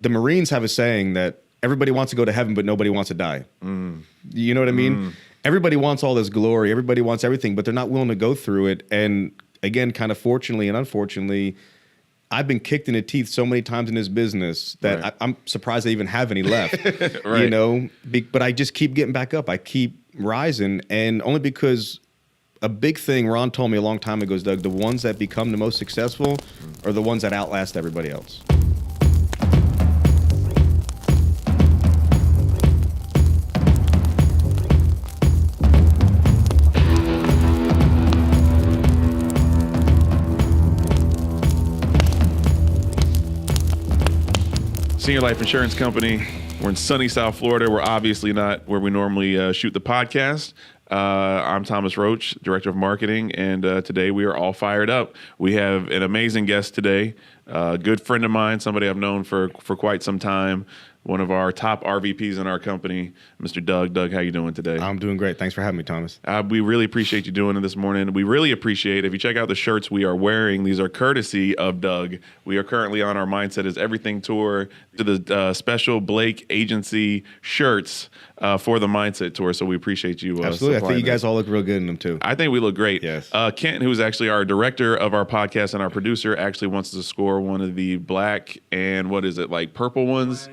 the Marines have a saying that everybody wants to go to heaven, but nobody wants to die. You know what I mean? Everybody wants all this glory. Everybody wants everything, but they're not willing to go through it. And again, kind of fortunately and unfortunately, I've been kicked in the teeth so many times in this business that I'm surprised I even have any left, you know, but I just keep getting back up. I keep rising, and only because a big thing Ron told me a long time ago is, Doug, the ones that become the most successful are the ones that outlast everybody else. Senior Life Insurance Company. We're in sunny South Florida. We're obviously not where we normally shoot the podcast. I'm Thomas Roach, Director of Marketing, and today we are all fired up. We have an amazing guest today, a good friend of mine, somebody I've known for quite some time, one of our top RVPs in our company, Mr. Doug. Doug, how you doing today? I'm doing great. Thanks for having me, Thomas. We really appreciate you doing it this morning. We really appreciate, if you check out the shirts we are wearing, these are courtesy of Doug. We are currently on our Mindset is Everything tour to the special Blake Agency shirts for the Mindset tour. So we appreciate you. Absolutely. I think you guys all look real good in them too. I think we look great. Yes. Kent, who's actually our director of our podcast and our producer, actually wants to score one of the black and like purple ones.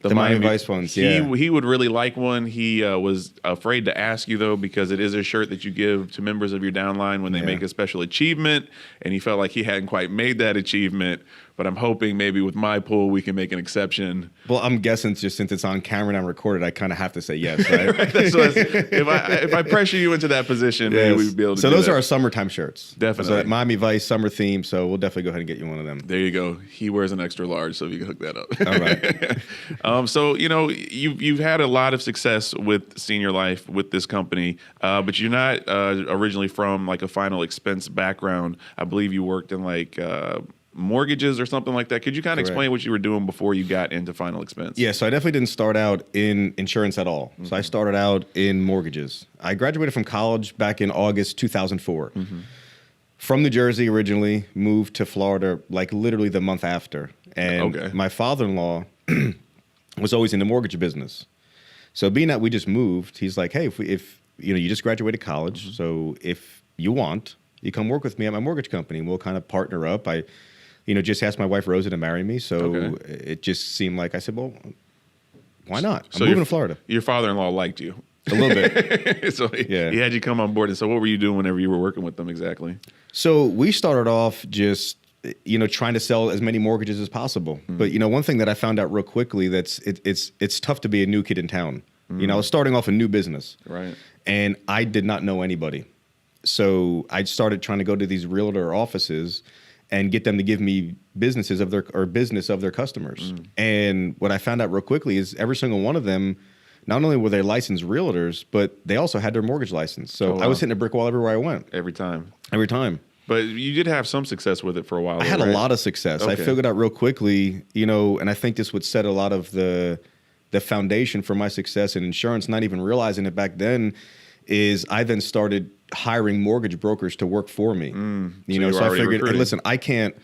The Miami Vice ones, yeah. He would really like one. He was afraid to ask you, though, because it is a shirt that you give to members of your downline when they make a special achievement, and he felt like he hadn't quite made that achievement. But I'm hoping maybe with my pool we can make an exception. Well, I'm guessing just since it's on camera and I'm recorded, I kind of have to say yes, right? Right, if I pressure you into that position, maybe we'd be able to do those that. are our summertime shirts. Definitely. So Miami Vice summer theme, so we'll definitely go ahead and get you one of them. There you go. He wears an extra large, so you can hook that up. All right. So, you know, you've had a lot of success with Senior Life, with this company, but you're not originally from like a final expense background. I believe you worked in like mortgages or something like that. Could you kind of explain what you were doing before you got into final expense? Yeah, so I definitely didn't start out in insurance at all. So I started out in mortgages. I graduated from college back in August 2004. From New Jersey originally, moved to Florida like literally the month after. And my father-in-law was always in the mortgage business. So being that we just moved, he's like, hey, if you know, you just graduated college, so if you want, you come work with me at my mortgage company and we'll kind of partner up. I just asked my wife Rosa to marry me, so it just seemed like, I said, well, why not? I'm moving to Florida. Your father-in-law liked you. A little bit. So he had you come on board. And so what were you doing whenever you were working with them exactly? So we started off just, trying to sell as many mortgages as possible. But, one thing that I found out real quickly, it's tough to be a new kid in town. I was starting off a new business. Right. And I did not know anybody. So I started trying to go to these realtor offices and get them to give me business of their customers. And what I found out real quickly is every single one of them, not only were they licensed realtors, but they also had their mortgage license. So I was hitting a brick wall everywhere I went. Every time. But you did have some success with it for a while. I had a lot of success. I figured out real quickly, and I think this would set a lot of the foundation for my success in insurance, not even realizing it back then, is I then started hiring mortgage brokers to work for me. So I figured, hey, listen, I can't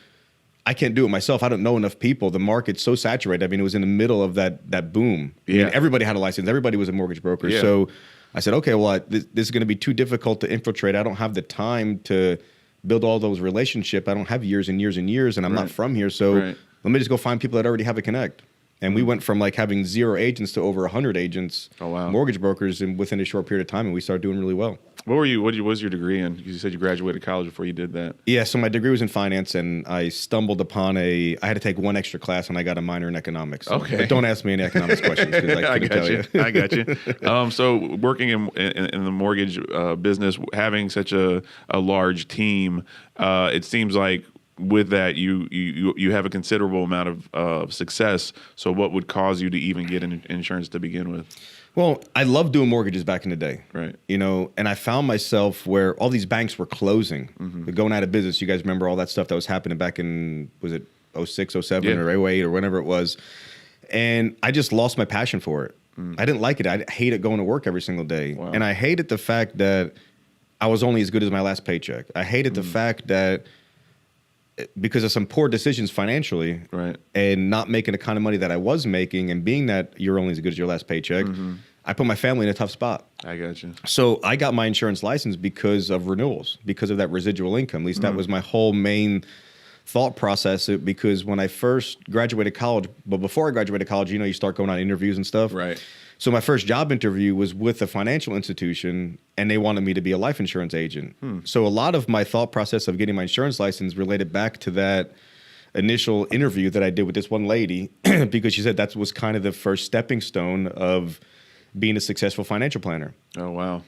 do it myself. I don't know enough people. The market's so saturated. I mean, it was in the middle of that boom. Yeah. I mean, everybody had a license. Everybody was a mortgage broker. Yeah. So I said, okay, well, this is going to be too difficult to infiltrate. I don't have the time to build all those relationships. I don't have years and years and years, and I'm not from here. So let me just go find people that already have a connect. And we went from like having 0 agents to over 100 agents, mortgage brokers, within a short period of time, and we started doing really well. What was your degree in? You said you graduated college before you did that. Yeah, so my degree was in finance, and I stumbled upon I had to take one extra class, and I got a minor in economics. So, but don't ask me any economics questions because I couldn't tell you. I got you. So working in the mortgage business, having such a large team, it seems like with that, you have a considerable amount of success. So what would cause you to even get insurance to begin with? Well, I loved doing mortgages back in the day. Right. And I found myself where all these banks were closing, going out of business. You guys remember all that stuff that was happening back in, was it 06, 07 or 08 or whenever it was? And I just lost my passion for it. I didn't like it. I hated going to work every single day. Wow. And I hated the fact that I was only as good as my last paycheck. I hated the fact that because of some poor decisions financially, Right. and not making the kind of money that I was making, and being that you're only as good as your last paycheck, I put my family in a tough spot. I got you. So I got my insurance license because of renewals, because of that residual income. At least that was my whole main thought process. Because when I first graduated college, but before I graduated college, you start going on interviews and stuff. Right. So my first job interview was with a financial institution, and they wanted me to be a life insurance agent. So a lot of my thought process of getting my insurance license related back to that initial interview that I did with this one lady, because she said that was kind of the first stepping stone of being a successful financial planner. Oh, wow.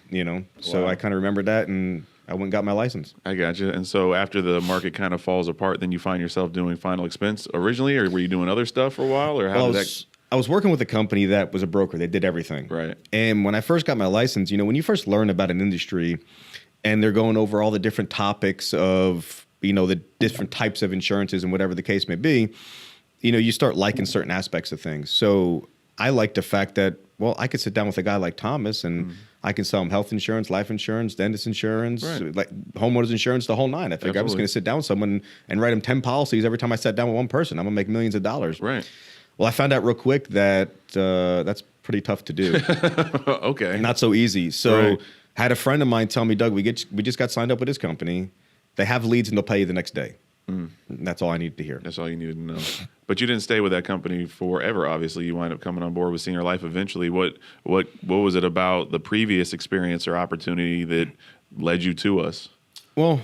So Wow. I kind of remembered that, and I went and got my license. I got you. And so after the market kind of falls apart, then you find yourself doing final expense originally, or were you doing other stuff for a while, or how did that? I was working with a company that was a broker. They did everything. Right. And when I first got my license, when you first learn about an industry and they're going over all the different topics of, the different types of insurances and whatever the case may be, you start liking certain aspects of things. So I like the fact that, well, I could sit down with a guy like Thomas and I can sell him health insurance, life insurance, dentist insurance, Right. like homeowners insurance, the whole nine. I figured I was Absolutely. going to sit down with someone and write him 10 policies every time I sat down with one person. I'm going to make millions of dollars. Right. Well, I found out real quick that that's pretty tough to do. Okay. Not so easy. So Right. had a friend of mine tell me, Doug, we just got signed up with this company. They have leads and they'll pay you the next day. That's all I needed to hear. That's all you needed to know. But you didn't stay with that company forever. Obviously, you wind up coming on board with Senior Life eventually. What was it about the previous experience or opportunity that led you to us? Well,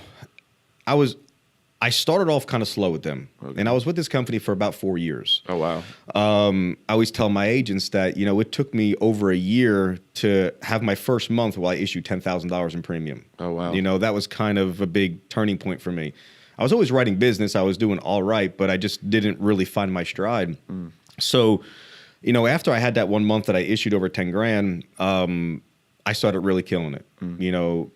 I started off kind of slow with them. Okay. And I was with this company for about 4 years. Oh, wow. I always tell my agents that, it took me over a year to have my first month where I issued $10,000 in premium. Oh, wow. That was kind of a big turning point for me. I was always writing business. I was doing all right, but I just didn't really find my stride. So, after I had that 1 month that I issued over 10 grand, I started really killing it.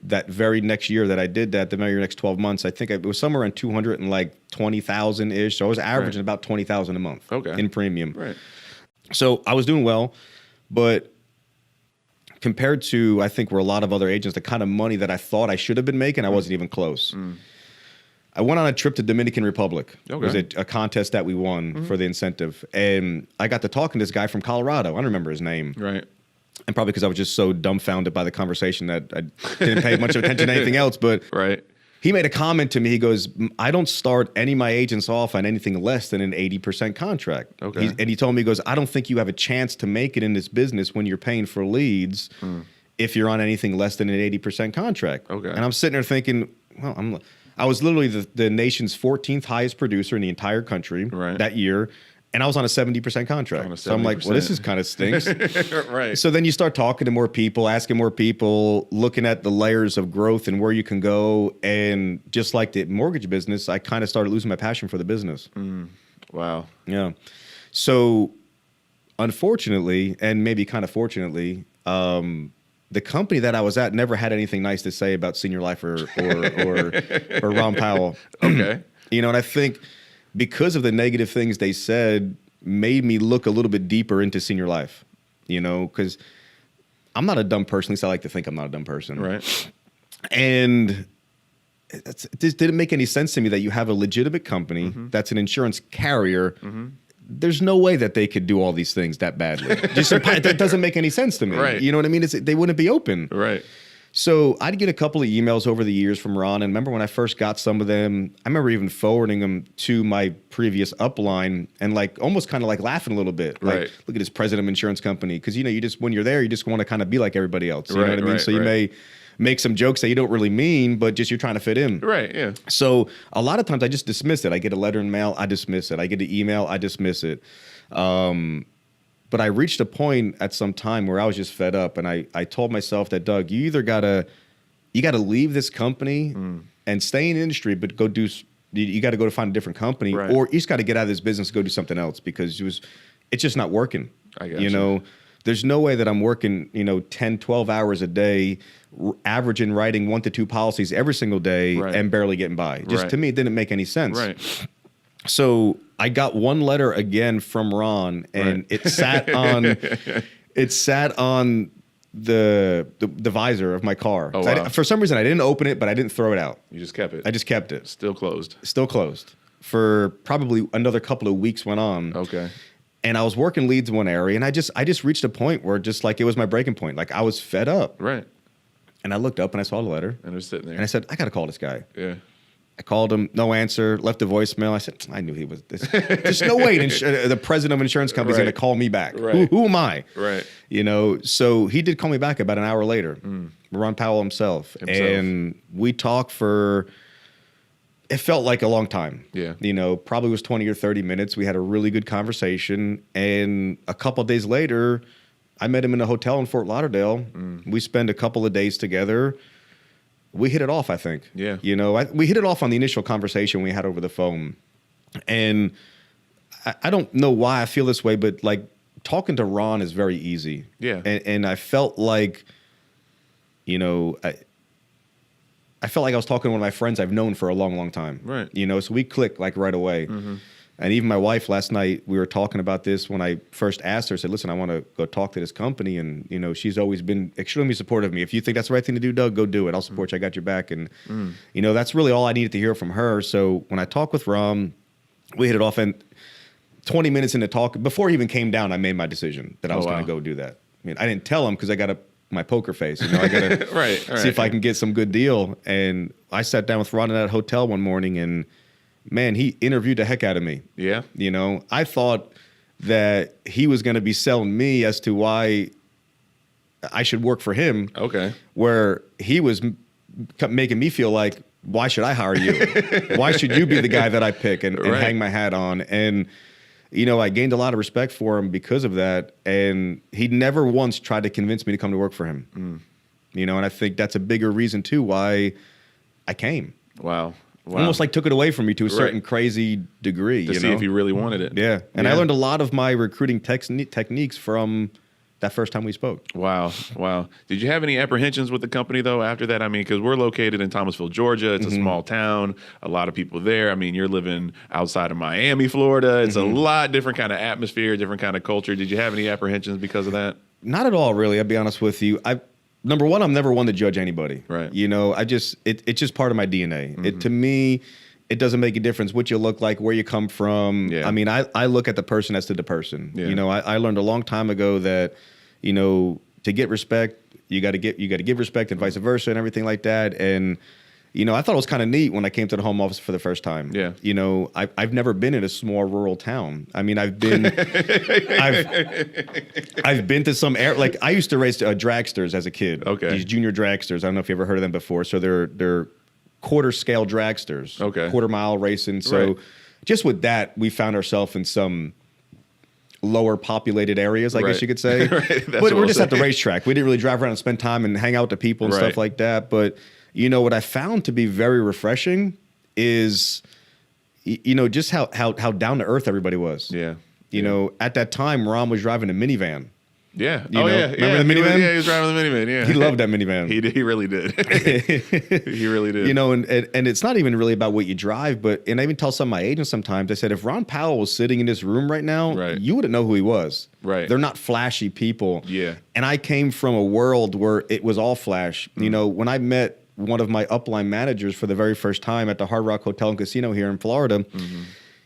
That very next year that I did that, the very next 12 months, I think it was somewhere around 220,000 ish. So I was averaging about 20,000 a month in premium. Right. So I was doing well, but compared to, I think, where a lot of other agents, the kind of money that I thought I should have been making, I wasn't even close. I went on a trip to Dominican Republic. Okay. It was a contest that we won for the incentive. And I got to talking to this guy from Colorado. I don't remember his name. Right. And probably because I was just so dumbfounded by the conversation that I didn't pay much attention to anything else. But Right. he made a comment to me. He goes, I don't start any of my agents off on anything less than an 80% contract. Okay. And he told me, he goes, I don't think you have a chance to make it in this business when you're paying for leads if you're on anything less than an 80% contract. Okay. And I'm sitting there thinking, well, I was literally the nation's 14th highest producer in the entire country that year. And I was on a 70% contract. So I'm like, well, this is kind of stinks. Right. So then you start talking to more people, asking more people, looking at the layers of growth and where you can go. And just like the mortgage business, I kind of started losing my passion for the business. Wow. Yeah. So unfortunately, and maybe kind of fortunately, the company that I was at never had anything nice to say about Senior Life or Ron Powell. Okay. And I think because of the negative things they said made me look a little bit deeper into Senior Life, because I'm not a dumb person. At least I like to think I'm not a dumb person. Right. And it just didn't make any sense to me that you have a legitimate company that's an insurance carrier. There's no way that they could do all these things that badly. That doesn't make any sense to me. Right. You know what I mean? They wouldn't be open. Right. So I'd get a couple of emails over the years from Ron. And remember when I first got some of them, I remember even forwarding them to my previous upline and almost kind of laughing a little bit. Right. Look at this president of insurance company. Because, you just, when you're there, you just want to kind of be like everybody else. You know what I mean? So you may make some jokes that you don't really mean, but just you're trying to fit in. Right, yeah. So a lot of times I just dismiss it. I get a letter in mail, I dismiss it. I get an email, I dismiss it. But I reached a point at some time where I was just fed up, and I told myself that, Doug, you either gotta leave this company and stay in the industry, but you got to go to find a different company, or you just got to get out of this business, go do something else, because it's just not working. I got you. There's no way that I'm working 10, 12 hours a day, averaging writing 1 to 2 policies every single day and barely getting by. Just to me, it didn't make any sense. Right. So I got one letter again from Ron, and it sat on the visor of my car. Oh, wow. For some reason, I didn't open it, but I didn't throw it out. You just kept it. I just kept it. Still closed. Still closed. for probably another couple of weeks went on. Okay. And I was working leads in one area, and I just reached a point where just like it was my breaking point. Like I was fed up. Right. And I looked up and I saw the letter. And they're sitting there. And I said, I got to call this guy. Yeah. I called him, no answer, left a voicemail. I said, I knew he was this. There's no way the president of an insurance company is going to call me back. Right. Who am I? Right. You know, so he did call me back about an hour later, Ron Powell himself. And we talked for, it felt like a long time. Yeah. You know, probably was 20 or 30 minutes. We had a really good conversation. And a couple of days later, I met him in a hotel in Fort Lauderdale. We spent a couple of days together. We hit it off, I think. Yeah. You know, we hit it off on the initial conversation we had over the phone. And I don't know why I feel this way, but like talking to Ron is very easy. Yeah. And I felt like, you know, I felt like I was talking to one of my friends I've known for a long, long time. Right. You know, so we clicked like right away. And even my wife last night, we were talking about this when I first asked her, I said, listen, I want to go talk to this company. And, you know, she's always been extremely supportive of me. If you think that's the right thing to do, Doug, go do it. I'll support you. I got your back. And, you know, that's really all I needed to hear from her. So when I talked with Ron, we hit it off. And 20 minutes into talk, before he even came down, I made my decision that I was going to go do that. I mean, I didn't tell him because I got my poker face. You know, I got to see if I can get some good deal. And I sat down with Ron in that hotel one morning and, man, he interviewed the heck out of me. Yeah. You know, I thought that he was going to be selling me as to why I should work for him. Okay. Where he was making me feel like, why should I hire you? Why should you be the guy that I pick and hang my hat on? And, you know, I gained a lot of respect for him because of that. And he never once tried to convince me to come to work for him. You know, and I think that's a bigger reason, too, why I came. Wow. Almost like took it away from me to a certain crazy degree. To see if you really wanted it. Yeah. And I learned a lot of my recruiting techniques from that first time we spoke. Wow. Wow. Did you have any apprehensions with the company, though, after that? I mean, because we're located in Thomasville, Georgia. It's a small town, a lot of people there. I mean, you're living outside of Miami, Florida. It's a lot different kind of atmosphere, different kind of culture. Did you have any apprehensions because of that? Not at all, really. I'll be honest with you. Number one, I'm never one to judge anybody. Right. You know, it's just part of my DNA. To me, it doesn't make a difference what you look like, where you come from. Yeah. I mean, I look at the person as to the person. Yeah. You know, I learned a long time ago that, you know, to get respect, you got to give respect and vice versa and everything like that. And, you know, I thought it was kind of neat when I came to the home office for the first time. Yeah. You know, I've never been in a small rural town. I mean, I've been to some like I used to race dragsters as a kid. Okay. These junior dragsters. I don't know if you ever heard of them before. So they're quarter scale dragsters. Okay. Quarter mile racing. So just with that, we found ourselves in some lower populated areas, I guess you could say. But we're just at the racetrack. We didn't really drive around and spend time and hang out with the people and stuff like that. But you know, what I found to be very refreshing is, you know, just how down to earth everybody was. Yeah. You know, at that time, Ron was driving a minivan. Yeah. You know? Remember the minivan? He was driving the minivan. Yeah. He loved that minivan. He really did. He really did. You know, and it's not even really about what you drive, and I even tell some of my agents sometimes, I said, if Ron Powell was sitting in this room right now, you wouldn't know who he was. Right. They're not flashy people. Yeah. And I came from a world where it was all flash. You know, when I met one of my upline managers for the very first time at the Hard Rock Hotel and Casino here in Florida,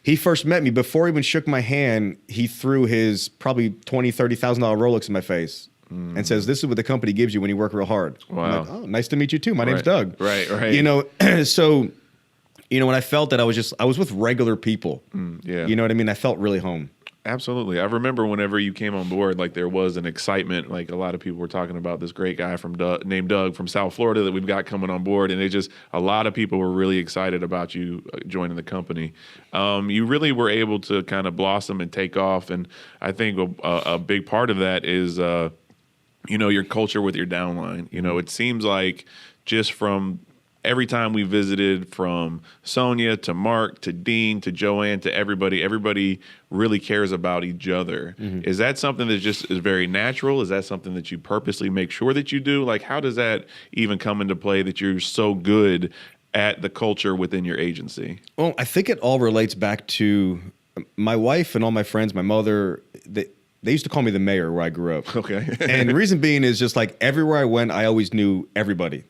he first met me. Before he even shook my hand, he threw his probably $20,000, $30,000 Rolex in my face and says, this is what the company gives you when you work real hard. Wow. I'm like, oh, nice to meet you too. My name's Doug. Right. You know, so, you know, when I felt that I was with regular people. Yeah. You know what I mean? I felt really home. Absolutely. I remember whenever you came on board, like there was an excitement. Like a lot of people were talking about this great guy named Doug from South Florida that we've got coming on board, and a lot of people were really excited about you joining the company. You really were able to kind of blossom and take off, and I think a big part of that is, you know, your culture with your downline. You know, it seems like just from every time we visited, from Sonia to Mark to Dean to Joanne to everybody really cares about each other. Is that something that just is very natural? Is that something that you purposely make sure that you do? Like, how does that even come into play that you're so good at the culture within your agency? Well, I think it all relates back to my wife and all my friends, my mother. They used to call me the mayor where I grew up. Okay. And the reason being is just like everywhere I went, I always knew everybody.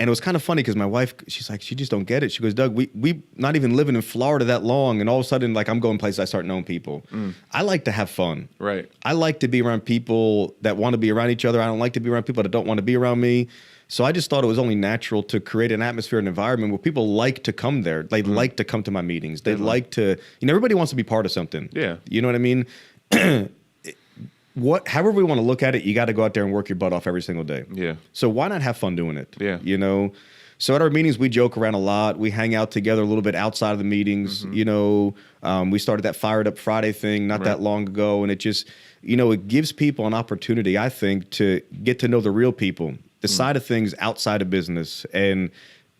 And it was kind of funny because my wife, she's like, she just don't get it. She goes, Doug, we not even living in Florida that long, and all of a sudden, like, I'm going places, I start knowing people. I like to have fun. Right. I like to be around people that want to be around each other. I don't like to be around people that don't want to be around me. So I just thought it was only natural to create an atmosphere, an environment where people like to come there. They like to come to my meetings. They like to, everybody wants to be part of something. Yeah. You know what I mean? However we want to look at it, you got to go out there and work your butt off every single day. Yeah. So why not have fun doing it? Yeah. So at our meetings, we joke around a lot. We hang out together a little bit outside of the meetings. We started that Fired Up Friday thing not that long ago. And it just, it gives people an opportunity, I think, to get to know the real people, the side of things outside of business. And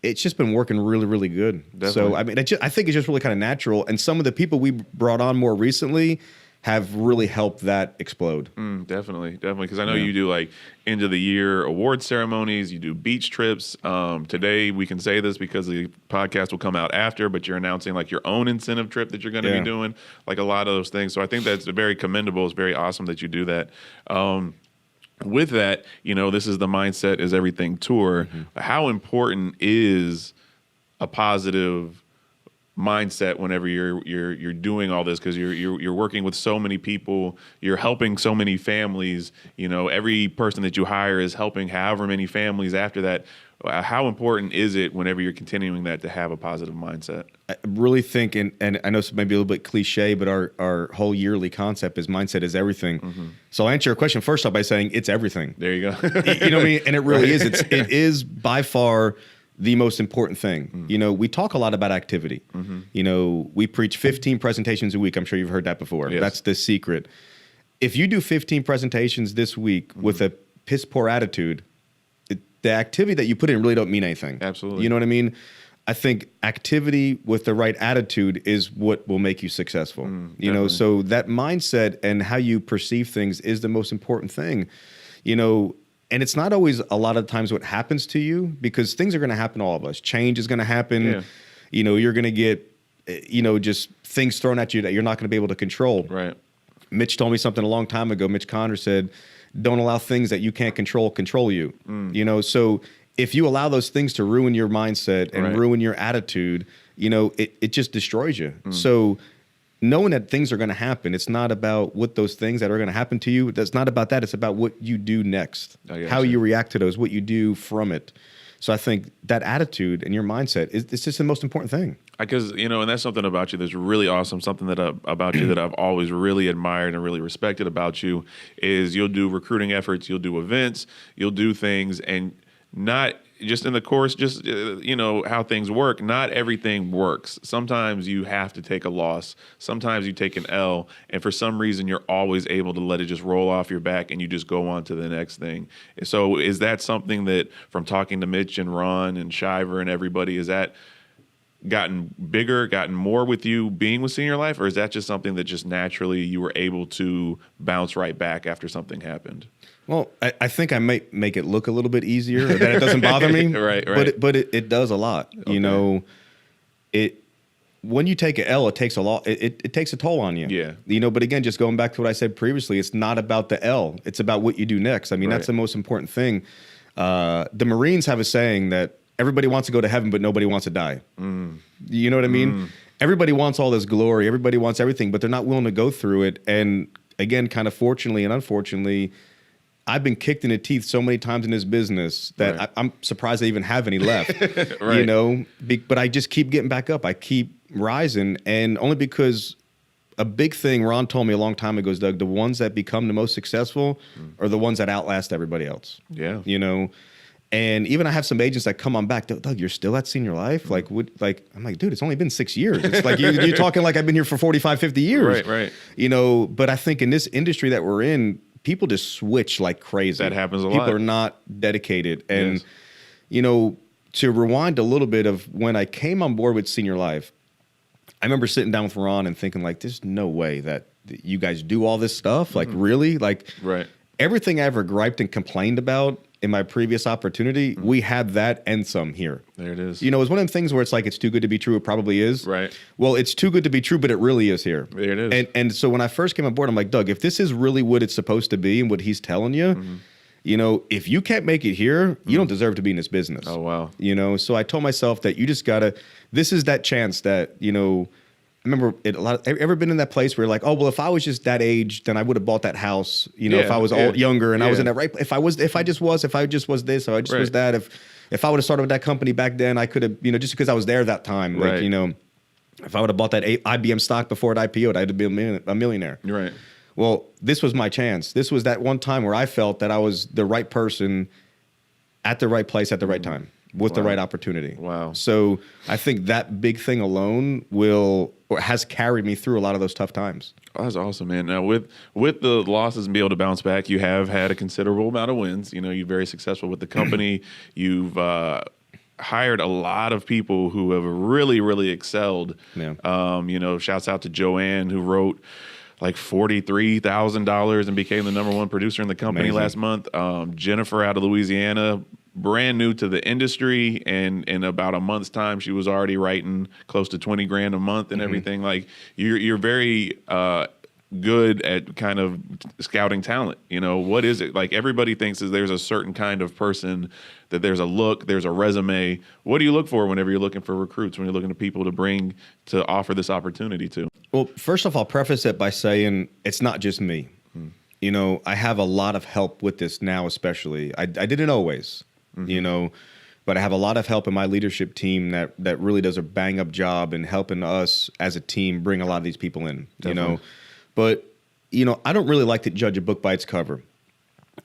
it's just been working really, really good. Definitely. So, I mean, I think it's just really kind of natural. And some of the people we brought on more recently have really helped that explode. Definitely. Because I know you do like end of the year award ceremonies, you do beach trips. Today we can say this because the podcast will come out after, but you're announcing like your own incentive trip that you're going to be doing, like a lot of those things. So I think that's very commendable. It's very awesome that you do that. With that, this is the Mindset is Everything tour. How important is a positive mindset whenever you're doing all this, because you're working with so many people, you're helping so many families, every person that you hire is helping however many families after that. How important is it whenever you're continuing that to have a positive mindset? I really think, and I know it's maybe a little bit cliche, but our whole yearly concept is mindset is everything. So I'll answer your question first off by saying it's everything. There you go. You know what I mean? And it really is. It is by far the most important thing. We talk a lot about activity. We preach 15 presentations a week. I'm sure you've heard that before. Yes. That's the secret. If you do 15 presentations this week with a piss poor attitude, the activity that you put in really don't mean anything. Absolutely. You know what I mean? I think activity with the right attitude is what will make you successful. So that mindset and how you perceive things is the most important thing. And it's not always a lot of times what happens to you, because things are going to happen to all of us. Change is going to happen. You're going to get, just things thrown at you that you're not going to be able to control. Right. Mitch told me something a long time ago. Mitch Conner said, don't allow things that you can't control you. So if you allow those things to ruin your mindset and ruin your attitude, it just destroys you. So knowing that things are going to happen, it's not about what those things that are going to happen to you. That's not about that. It's about what you do next, how you react to those, what you do from it. So I think that attitude and your mindset it's just the most important thing. Because, and that's something about you that's really awesome. Something that about you that I've always really admired and really respected about you is you'll do recruiting efforts, you'll do events, you'll do things, and not just in the course, just, how things work. Not everything works. Sometimes you have to take a loss. Sometimes you take an L. And for some reason, you're always able to let it just roll off your back and you just go on to the next thing. So is that something that, from talking to Mitch and Ron and Shiver and everybody, is that gotten bigger, gotten more with you being with Senior Life? Or is that just something that just naturally you were able to bounce right back after something happened? Well, I think I might make it look a little bit easier, that it doesn't bother me. Right. But it does a lot. Okay. When you take an L, it takes a lot. It takes a toll on you. Yeah. But again, just going back to what I said previously, it's not about the L. It's about what you do next. I mean, that's the most important thing. The Marines have a saying that everybody wants to go to heaven, but nobody wants to die. You know what I mean? Everybody wants all this glory. Everybody wants everything, but they're not willing to go through it. And again, kind of fortunately and unfortunately, I've been kicked in the teeth so many times in this business that I'm surprised I even have any left. But I just keep getting back up. I keep rising, and only because a big thing Ron told me a long time ago is, Doug, the ones that become the most successful are the ones that outlast everybody else. Yeah. And even I have some agents that come on back, Doug, you're still at Senior Life? I'm like, dude, it's only been 6 years. It's like you're talking like I've been here for 45, 50 years. Right. But I think in this industry that we're in, people just switch like crazy. That happens a lot. People are not dedicated. And, to rewind a little bit of when I came on board with Senior Life, I remember sitting down with Ron and thinking, like, there's no way that you guys do all this stuff. Like, really? Like, everything I ever griped and complained about in my previous opportunity, we had that and some here. There it is. It's one of them things where it's like, it's too good to be true. It probably is. Right. Well, it's too good to be true, but it really is here. There it is. And so when I first came on board, I'm like, Doug, if this is really what it's supposed to be and what he's telling you, if you can't make it here, you don't deserve to be in this business. Oh, wow. So I told myself that you just gotta, this is that chance that, I remember ever been in that place where you're like, oh, well, if I was just that age, then I would have bought that house, if I was younger and I was in that right. If I just was this, if I just was that, if I would have started with that company back then, I could have, just because I was there that time, like, if I would have bought that IBM stock before it IPO'd, I'd have been a millionaire. Right. Well, this was my chance. This was that one time where I felt that I was the right person at the right place at the right time with the right opportunity. Wow. So I think that big thing alone has carried me through a lot of those tough times. Oh, that's awesome, man. Now, with the losses and be able to bounce back, you have had a considerable amount of wins. You're very successful with the company. You've hired a lot of people who have really, really excelled. Yeah. Shouts out to Joanne, who wrote like $43,000 and became the number one producer in the company last month. Jennifer out of Louisiana, brand new to the industry, and in about a month's time, she was already writing close to $20,000 a month and everything. Like you're very good at kind of scouting talent. What is it? Like everybody thinks that there's a certain kind of person, that there's a look, there's a resume. What do you look for whenever you're looking for recruits, when you're looking to people to offer this opportunity to? Well, first off, I'll preface it by saying it's not just me. I have a lot of help with this now, especially. I didn't always, but I have a lot of help in my leadership team that really does a bang up job in helping us as a team bring a lot of these people in, But, I don't really like to judge a book by its cover.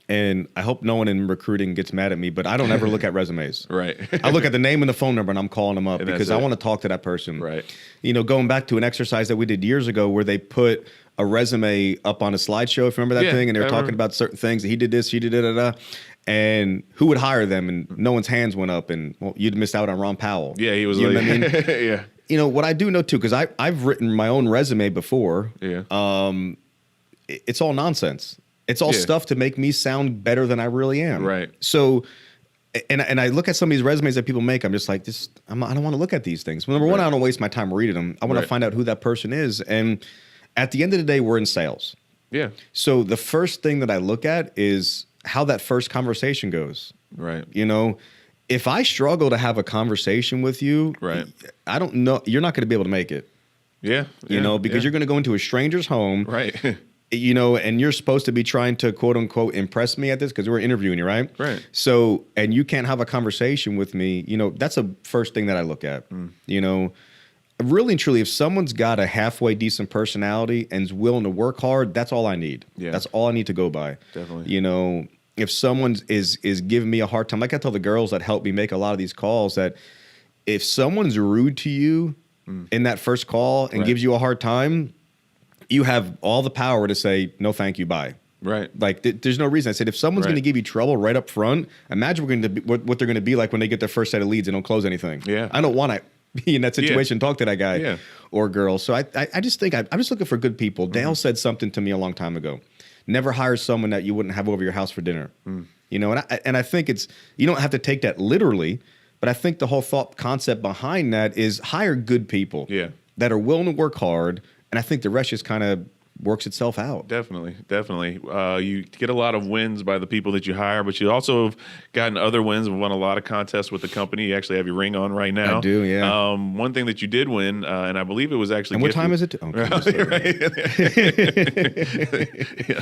And I hope no one in recruiting gets mad at me, but I don't ever look at resumes. Right. I look at the name and the phone number and I'm calling them up because I want to talk to that person. Right. Going back to an exercise that we did years ago where they put a resume up on a slideshow, if you remember that thing, and they were talking about certain things. He did this, she did it, and who would hire them, and no one's hands went up, and you'd missed out on Ron Powell. Yeah, he was. You know what I mean? Yeah. What I do know too, because I've written my own resume before. Yeah. It's all nonsense. It's all stuff to make me sound better than I really am. Right. So, and I look at some of these resumes that people make. I'm just like, I don't want to look at these things. Well, number one, I don't waste my time reading them. I want to find out who that person is. And at the end of the day, we're in sales. Yeah. So the first thing that I look at is how that first conversation goes. Right. If I struggle to have a conversation with you, I don't know, you're not going to be able to make it. Yeah. Because you're going to go into a stranger's home. Right. And you're supposed to be trying to quote unquote impress me at this because we're interviewing you, right? Right. So, and you can't have a conversation with me, that's the first thing that I look at. Really and truly, if someone's got a halfway decent personality and is willing to work hard, that's all I need. Yeah. That's all I need to go by. Definitely. If someone is giving me a hard time, like I tell the girls that help me make a lot of these calls, that if someone's rude to you in that first call and gives you a hard time, you have all the power to say, no, thank you, bye. Right. Like, there's no reason. I said, if someone's going to give you trouble right up front, imagine what they're going to be like when they get their first set of leads and don't close anything. Yeah. I don't want to be in that situation, talk to that guy or girl. So I just think I'm just looking for good people. Dale said something to me a long time ago. Never hire someone that you wouldn't have over your house for dinner. And I think you don't have to take that literally, but I think the whole thought concept behind that is hire good people that are willing to work hard. And I think the rest just kind of works itself out. Definitely. You get a lot of wins by the people that you hire, but you also have gotten other wins and won a lot of contests with the company. You actually have your ring on right now. I do, yeah. One thing that you did win, and I believe it was actually. And what time is it?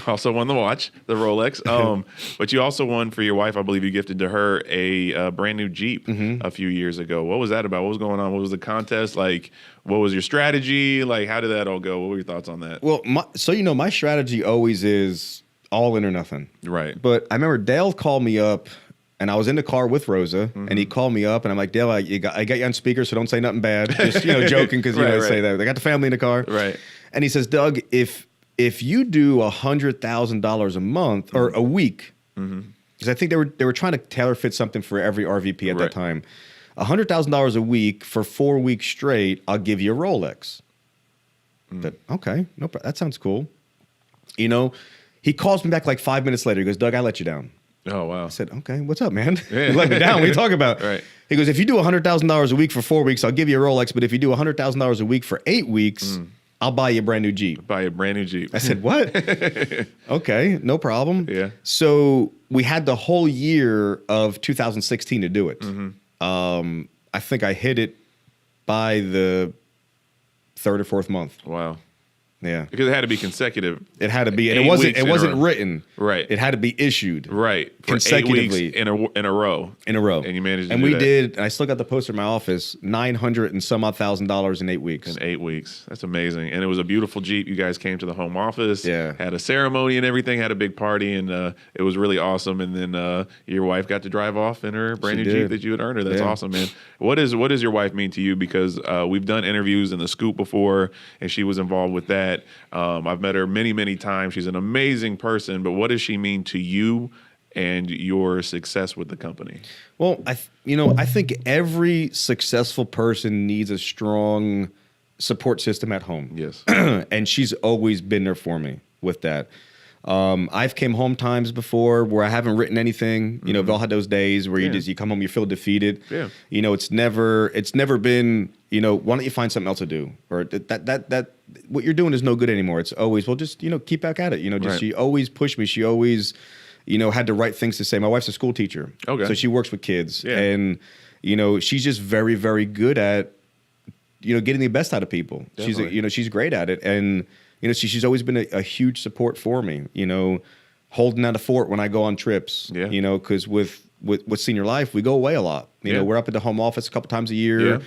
Also won the watch, the Rolex. But you also won for your wife. I believe you gifted to her a brand new Jeep a few years ago. What was that about? What was going on? What was the contest like? What was your strategy? Like, how did that all go? What were your thoughts on that? Well, my strategy always is all in or nothing. Right. But I remember Dale called me up, and I was in the car with Rosa, and he called me up, and I'm like, Dale, I got you on speaker, so don't say nothing bad. Just joking because say that. I got the family in the car. Right. And he says, Doug, if you do $100,000 a month or a week, because I think they were trying to tailor fit something for every RVP at that time. $100,000 a week for 4 weeks straight, I'll give you a Rolex. Okay, no problem. That sounds cool. He calls me back like 5 minutes later. He goes, Doug, I let you down. Oh, wow. I said, okay, what's up, man? You let me down. What are you talking about? Right. He goes, if you do $100,000 a week for 4 weeks, I'll give you a Rolex. But if you do $100,000 a week for 8 weeks, I'll buy you a brand new Jeep. Buy a brand new Jeep. I said, what? Okay, no problem. Yeah. So we had the whole year of 2016 to do it. I think I hit it by the third or fourth month. Wow. Yeah. Because it had to be consecutive. It had to be, and 8 weeks it wasn't in a row. written. Right. It had to be issued. Right. For consecutively 8 weeks in a row. In a row. And you managed to and do we that. did, and I still got the poster in my office, $900 and some odd $1,000 in 8 weeks. In 8 weeks. That's amazing. And it was a beautiful Jeep. You guys came to the home office. Yeah. Had a ceremony and everything, had a big party, and it was really awesome. And then your wife got to drive off in her brand new Jeep that you had earned her. That's awesome, man. What does your wife mean to you? Because we've done interviews in The Scoop before, and she was involved with that. I've met her many, many times. She's an amazing person, but what does she mean to you and your success with the company? Well, I think every successful person needs a strong support system at home. Yes. And she's always been there for me with that. I've came home times before where I haven't written anything. You know, we've all had those days where you come home, you feel defeated. Yeah. You know, it's never been, why don't you find something else to do? Or that what you're doing is no good anymore. It's always, well, just, keep back at it. Right. She always pushed me. She always, had the right things to say. My wife's a school teacher. Okay. So she works with kids. Yeah. And, she's just very, very good at, getting the best out of people. Definitely. She's great at it. And, she's always been a huge support for me, holding down the fort when I go on trips, because with Senior Life, we go away a lot. We're up at the home office a couple times a year,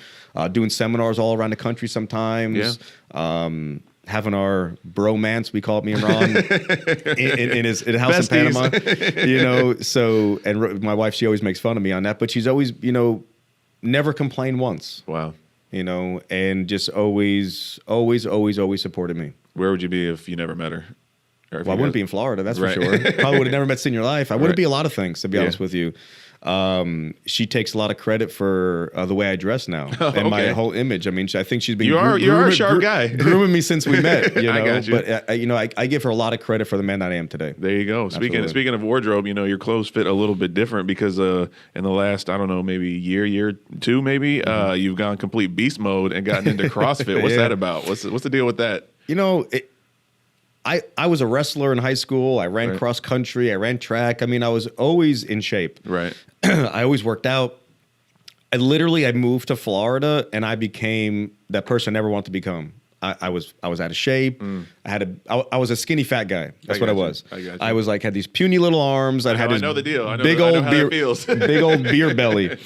doing seminars all around the country sometimes, having our bromance, we call it, me and Ron, in his house in Panama, so, and my wife, she always makes fun of me on that, but she's always, never complained once. Wow. And just always supported me. Where would you be if you never met her? Well, I wouldn't be in Florida, that's for sure. Probably would have never met Senior Life. I wouldn't be a lot of things, to be honest with you. She takes a lot of credit for the way I dress now and my whole image. I mean, I think she's been you are a sharp guy, grooming me since we met. I got you. But I give her a lot of credit for the man that I am today. There you go. Speaking of wardrobe, your clothes fit a little bit different because in the last, I don't know, maybe year two, maybe you've gone complete beast mode and gotten into CrossFit. What's that about? What's the deal with that? I was a wrestler in high school. I ran cross country. I ran track. I mean, I was always in shape. Right. I always worked out. I moved to Florida and I became that person I never wanted to become. I was out of shape. I was a skinny fat guy. That's what I was. I was had these puny little arms. I know the deal. I know big how old beer, that feels. big old beer belly.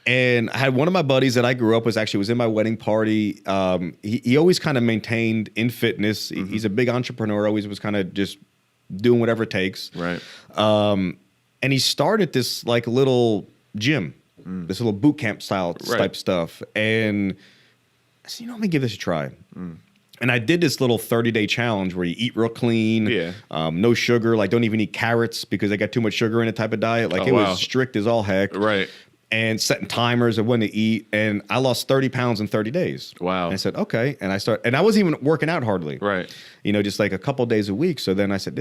And I had one of my buddies that I grew up with was in my wedding party. He always kind of maintained in fitness. He's a big entrepreneur, always was kind of just doing whatever it takes. Right. And he started this little gym, this little boot camp style type stuff. And I said, let me give this a try. And I did this little 30-day challenge where you eat real clean, no sugar, don't even eat carrots because they got too much sugar in it type of diet. Was strict as all heck. Right. And setting timers of when to eat. And I lost 30 pounds in 30 days. Wow. And I said, okay. And I wasn't even working out hardly. Right. Just a couple of days a week. So then I said,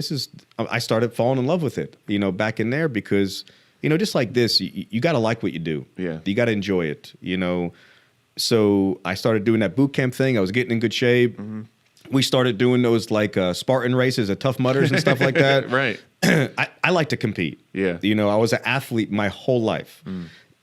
I started falling in love with it, back in there because, just like this, you got to like what you do. Yeah. You got to enjoy it, So I started doing that boot camp thing. I was getting in good shape. We started doing those Spartan races at Tough Mudders and stuff like that. Right. I like to compete. Yeah. I was an athlete my whole life.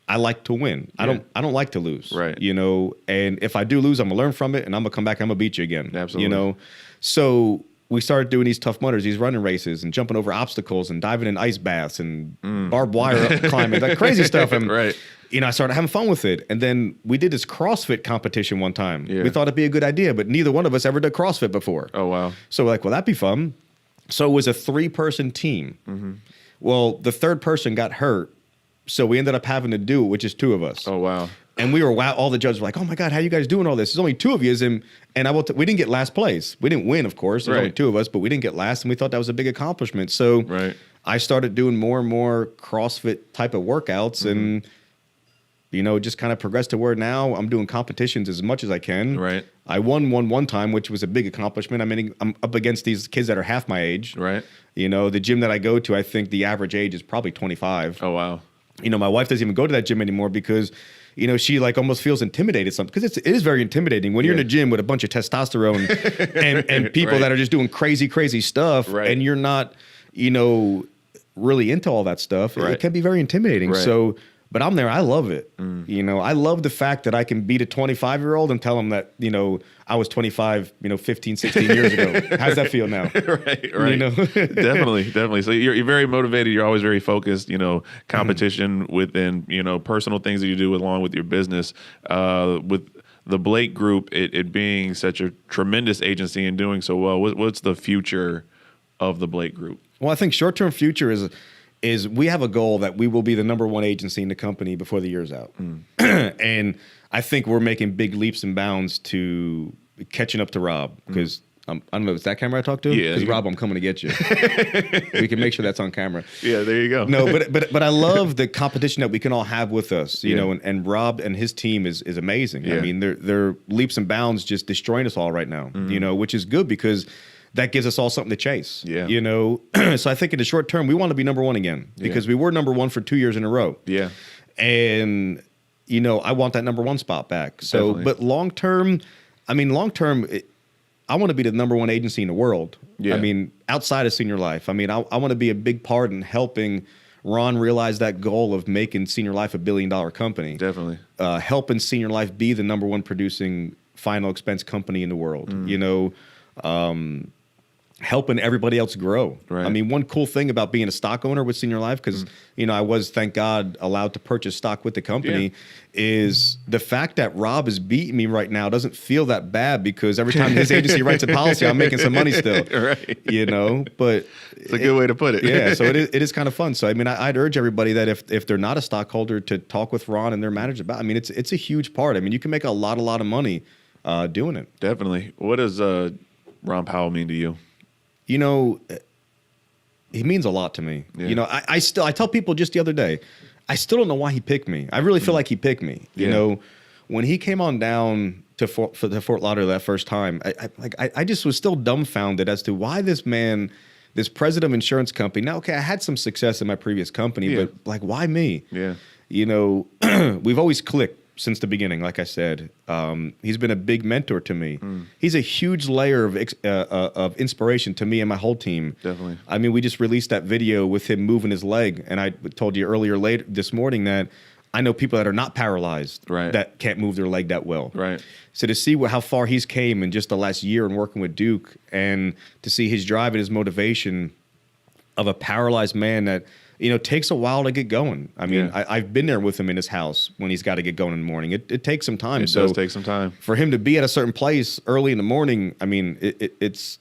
I like to win. Yeah. I don't like to lose. Right. And if I do lose, I'm gonna learn from it and I'm gonna come back, I'm gonna beat you again. Absolutely. So we started doing these Tough Mudders, these running races and jumping over obstacles and diving in ice baths and barbed wire climbing, crazy stuff. And I started having fun with it. And then we did this CrossFit competition one time. Yeah. We thought it'd be a good idea, but neither one of us ever did CrossFit before. Oh, wow. So we're well, that'd be fun. So it was a 3-person team. Well, the third person got hurt. So we ended up having to do it, which is 2 of us. Oh, wow. And we were, all the judges were like, oh my God, how you guys doing all this? There's only 2 of you. And we didn't get last place. We didn't win, of course. There's only 2 of us, but we didn't get last. And we thought that was a big accomplishment. So I started doing more and more CrossFit type of workouts and, just kind of progressed to where now I'm doing competitions as much as I can. Right. I won one time, which was a big accomplishment. I mean, I'm up against these kids that are half my age. Right. The gym that I go to, I think the average age is probably 25. Oh, wow. My wife doesn't even go to that gym anymore because she like almost feels intimidated something because it is very intimidating when you're in a gym with a bunch of testosterone and people that are just doing crazy stuff and you're not, really into all that stuff. It can be very intimidating. So, but I'm there. I love it. I love the fact that I can beat a 25-year-old and tell him that, I was 25, 15, 16 years ago. How's that feel now? Right. Definitely. So you're very motivated. You're always very focused, competition within, personal things that you do along with your business. With the Blake Group, it being such a tremendous agency and doing so well, what's the future of the Blake Group? Well, I think short-term future is we have a goal that we will be the number one agency in the company before the year's out. And I think we're making big leaps and bounds to catching up to Rob because I don't know, is that camera I talked to? Yeah. Because Rob, I'm coming to get you. We can make sure that's on camera. Yeah, there you go. No, but I love the competition that we can all have with us, you know, and Rob and his team is amazing. I mean, they're leaps and bounds just destroying us all right now, which is good because that gives us all something to chase. So I think in the short term, we want to be number one again because we were number one for 2 years in a row. And, I want that number one spot back. So, Definitely. but long term, I want to be the number one agency in the world. I mean, outside of Senior Life. I mean, I want to be a big part in helping Ron realize that goal of making Senior Life $1 billion company. Definitely. Helping Senior Life be the number one producing final expense company in the world. Helping everybody else grow. I mean, one cool thing about being a stock owner with Senior Life, because, I was, thank God, allowed to purchase stock with the company, is the fact that Rob is beating me right now doesn't feel that bad because every time his agency writes a policy, I'm making some money still. But it's a good way to put it. So it is kind of fun. So, I mean, I'd urge everybody that if they're not a stockholder to talk with Ron and their manager about, I mean, it's a huge part. I mean, you can make a lot of money doing it. Definitely. What does Ron Powell mean to you? He means a lot to me. I tell people just the other day, I still don't know why he picked me. I really feel like he picked me. When he came on down to Fort Lauderdale that first time, I just was still dumbfounded as to why this man, this president of insurance company. Now, okay, I had some success in my previous company, but like, why me? We've always clicked since the beginning. Like I said, he's been a big mentor to me. He's a huge layer of inspiration to me and my whole team. Definitely. I mean, we just released that video with him moving his leg, and I told you later this morning that I know people that are not paralyzed that can't move their leg that well. So to see how far he's came in just the last year and working with Duke, and to see his drive and his motivation of a paralyzed man that takes a while to get going. I mean, I've been there with him in his house when he's got to get going in the morning. It takes some time. It does take some time. For him to be at a certain place early in the morning, I mean, it's,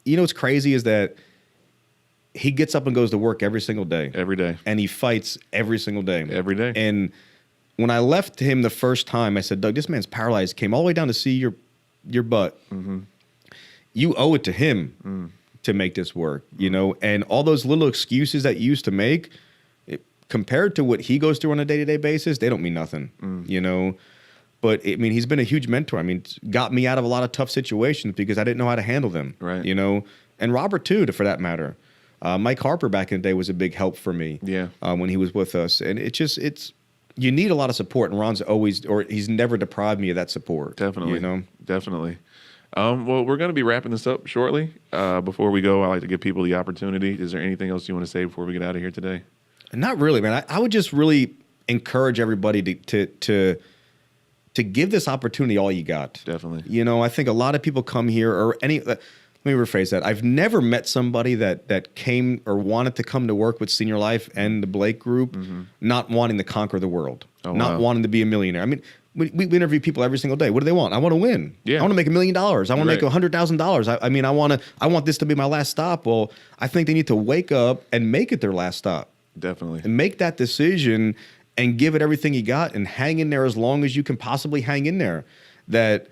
what's crazy is that he gets up and goes to work every single day. Every day. And he fights every single day. Every day. And when I left him the first time, I said, Doug, this man's paralyzed. Came all the way down to see your butt. You owe it to him to make this work, and all those little excuses that you used to make, compared to what he goes through on a day-to-day basis, they don't mean nothing, But I mean, he's been a huge mentor. I mean, got me out of a lot of tough situations because I didn't know how to handle them, And Robert too, for that matter. Mike Harper back in the day was a big help for me, when he was with us, and it's you need a lot of support, and Ron's he's never deprived me of that support. Definitely, definitely. Well, we're going to be wrapping this up shortly. Before we go, I like to give people the opportunity. Is there anything else you want to say before we get out of here today? Not really, man. I would just really encourage everybody to give this opportunity all you got. Definitely. I think a lot of people come here, or let me rephrase that. I've never met somebody that came or wanted to come to work with Senior Life and the Blake Group, not wanting to conquer the world, not wanting to be a millionaire. I mean, we interview people every single day. What do they want? I want to win. I want to make $1 million. I want to make $100,000. I mean, I want this to be my last stop. Well, I think they need to wake up and make it their last stop. Definitely. And make that decision and give it everything you got and hang in there as long as you can possibly hang in there. That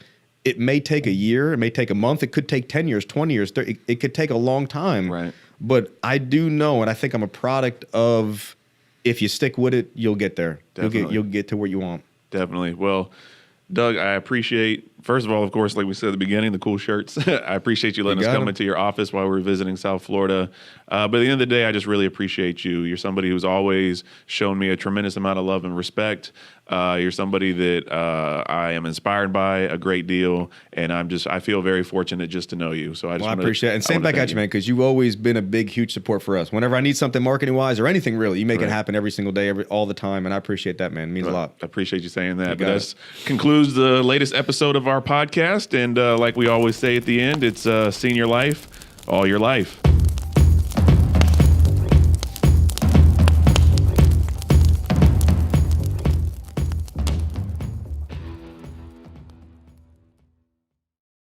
it may take a year, it may take a month, it could take 10 years, 20 years, 30, it could take a long time. But I do know, and I think I'm a product of, if you stick with it, you'll get there. You'll get to where you want. Definitely. Well, Doug, I appreciate First of all, of course, like we said at the beginning, the cool shirts. I appreciate you letting us come into your office while we were visiting South Florida. But at the end of the day, I just really appreciate you. You're somebody who's always shown me a tremendous amount of love and respect. You're somebody that I am inspired by a great deal, and I feel very fortunate just to know you. So I appreciate it. And same back at you, man, because you've always been a big, huge support for us. Whenever I need something marketing-wise or anything really, you make it happen every single day, all the time, and I appreciate that, man. It means a lot. I appreciate you saying that. But that concludes the latest episode of our podcast, and like we always say at the end, it's senior life, all your life.